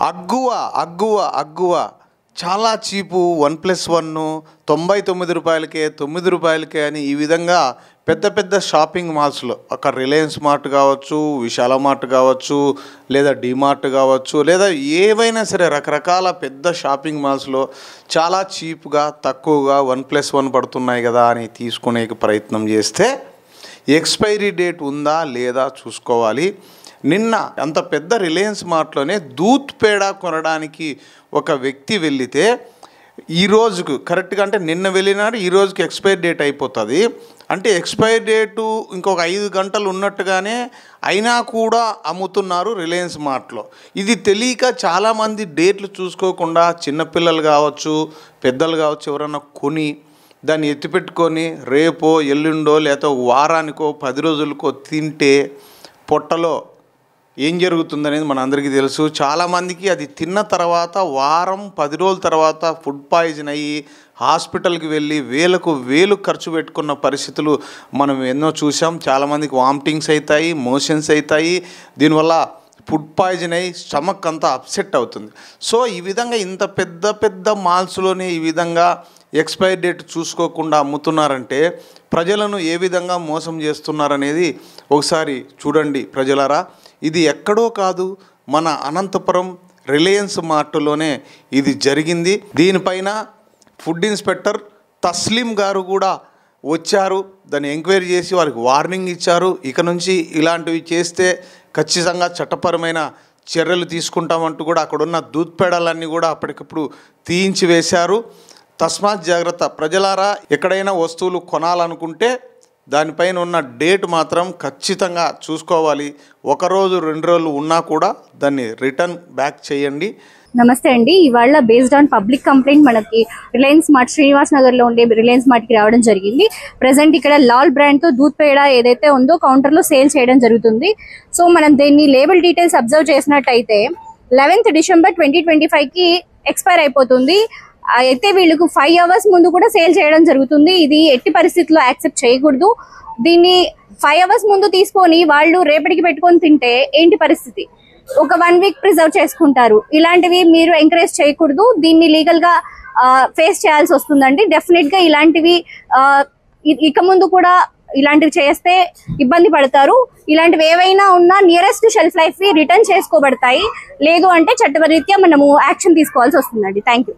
అగ్గువ అగ్గువ అగ్గువ చాలా చీపు 1+1 99 రూపాయలకే 9 రూపాయలకే అని ఈ విధంగా పెద్ద పెద్ద షాపింగ్ మాల్స్లో అక్కడ రిలయన్స్ మార్ట్ కావచ్చు, విశాల మార్ట్ కావచ్చు, లేదా డిమార్ట్ కావచ్చు, లేదా ఏవైనా సరే రకరకాల పెద్ద షాపింగ్ మాల్స్లో చాలా చీప్గా తక్కువగా 1+1 పడుతున్నాయి కదా అని తీసుకునే ప్రయత్నం చేస్తే ఎక్స్పైరీ డేట్ ఉందా లేదా చూసుకోవాలి. నిన్న అంత పెద్ద రిలయన్స్ మార్ట్లోనే దూత్ పేడ కొనడానికి ఒక వ్యక్తి వెళితే ఈరోజుకు కరెక్ట్గా అంటే నిన్న వెళ్ళినాడు, ఈరోజుకి ఎక్స్పైరీ డేట్ అయిపోతుంది. అంటే ఎక్స్పైరీ డేటు ఇంకొక 5 గంటలు ఉన్నట్టుగానే అయినా కూడా అమ్ముతున్నారు రిలయన్స్ మార్ట్లో. ఇది తెలియక చాలామంది డేట్లు చూసుకోకుండా చిన్నపిల్లలు కావచ్చు, పెద్దలు కావచ్చు, ఎవరన్నా కొని దాన్ని ఎత్తిపెట్టుకొని రేపో ఎల్లుండో లేకపోతే వారానికో 10 రోజులకో తింటే పొట్టలో ఏం జరుగుతుందనేది మనందరికీ తెలుసు. చాలామందికి అది తిన్న తర్వాత వారం 10 రోజుల తర్వాత ఫుడ్ పాయిజన్ అయ్యి హాస్పిటల్కి వెళ్ళి వేలు ఖర్చు పెట్టుకున్న పరిస్థితులు మనం ఎన్నో చూసాం. చాలామందికి వామిటింగ్స్ అవుతాయి, మోషన్స్ అవుతాయి. దీనివల్ల ఫుడ్ పాయిజన్ అయ్యి స్టమక్ అంతా అప్సెట్ అవుతుంది. సో ఈ విధంగా ఇంత పెద్ద పెద్ద మాల్స్లోనే ఈ విధంగా ఎక్స్పైరీ డేట్ చూసుకోకుండా అమ్ముతున్నారంటే ప్రజలను ఏ విధంగా మోసం చేస్తున్నారనేది ఒకసారి చూడండి ప్రజలారా. ఇది ఎక్కడో కాదు, మన అనంతపురం రిలయన్స్ మార్ట్లోనే ఇది జరిగింది. దీనిపైన ఫుడ్ ఇన్స్పెక్టర్ తస్లీం గారు కూడా వచ్చారు, దాన్ని ఎంక్వైరీ చేసి వారికి వార్నింగ్ ఇచ్చారు. ఇక నుంచి ఇలాంటివి చేస్తే ఖచ్చితంగా చట్టపరమైన చర్యలు తీసుకుంటామంటూ కూడా అక్కడున్న దూత్ పేడలన్నీ కూడా అప్పటికప్పుడు తీయించి వేశారు. తస్మాత్ జాగ్రత్త ప్రజలారా, ఎక్కడైనా వస్తువులు కొనాలనుకుంటే దానిపైన ఉన్న డేట్ మాత్రం ఖచ్చితంగా చూసుకోవాలి. 1 రోజు 2 రోజులు ఉన్నా కూడా దాన్ని రిటర్న్ బ్యాక్ చేయండి. నమస్తే అండి. ఇవాళ బేస్డ్ ఆన్ పబ్లిక్ కంప్లైంట్ మనకి రిలయన్స్ మార్ట్ శ్రీనివాస్ నగర్ లో ఉండే రిలయన్స్ మార్ట్ కి రావడం జరిగింది. ప్రెసెంట్ ఇక్కడ లాల్ బ్రాండ్ తో దూత్ పేడ ఏదైతే ఉందో కౌంటర్ లో సేల్ చేయడం జరుగుతుంది. సో మనం దీన్ని లేబుల్ డీటెయిల్స్ అబ్జర్వ్ చేసినట్టయితే 11th December 2025 కి ఎక్స్పైర్ అయిపోతుంది. అయితే వీళ్ళకు 5 hours ముందు కూడా సేల్ చేయడం జరుగుతుంది. ఇది ఎట్టి పరిస్థితుల్లో యాక్సెప్ట్ చేయకూడదు. దీన్ని 5 hours ముందు తీసుకొని వాళ్ళు రేపటికి పెట్టుకొని తింటే ఏంటి పరిస్థితి? ఒక 1 week ప్రిజర్వ్ చేసుకుంటారు. ఇలాంటివి మీరు ఎంకరేజ్ చేయకూడదు. దీన్ని లీగల్ గా ఫేస్ చేయాల్సి వస్తుందండి. డెఫినెట్ గా ఇలాంటివి ఇక ముందు కూడా ఇలాంటివి చేస్తే ఇబ్బంది పడతారు. ఇలాంటివి ఏవైనా ఉన్నా నియరెస్ట్ షెల్ఫ్ లైఫ్ రిటర్న్ చేసుకోబడతాయి. లేదు అంటే చట్టరీత్యా మనము యాక్షన్ తీసుకోవాల్సి వస్తుందండి. Thank you.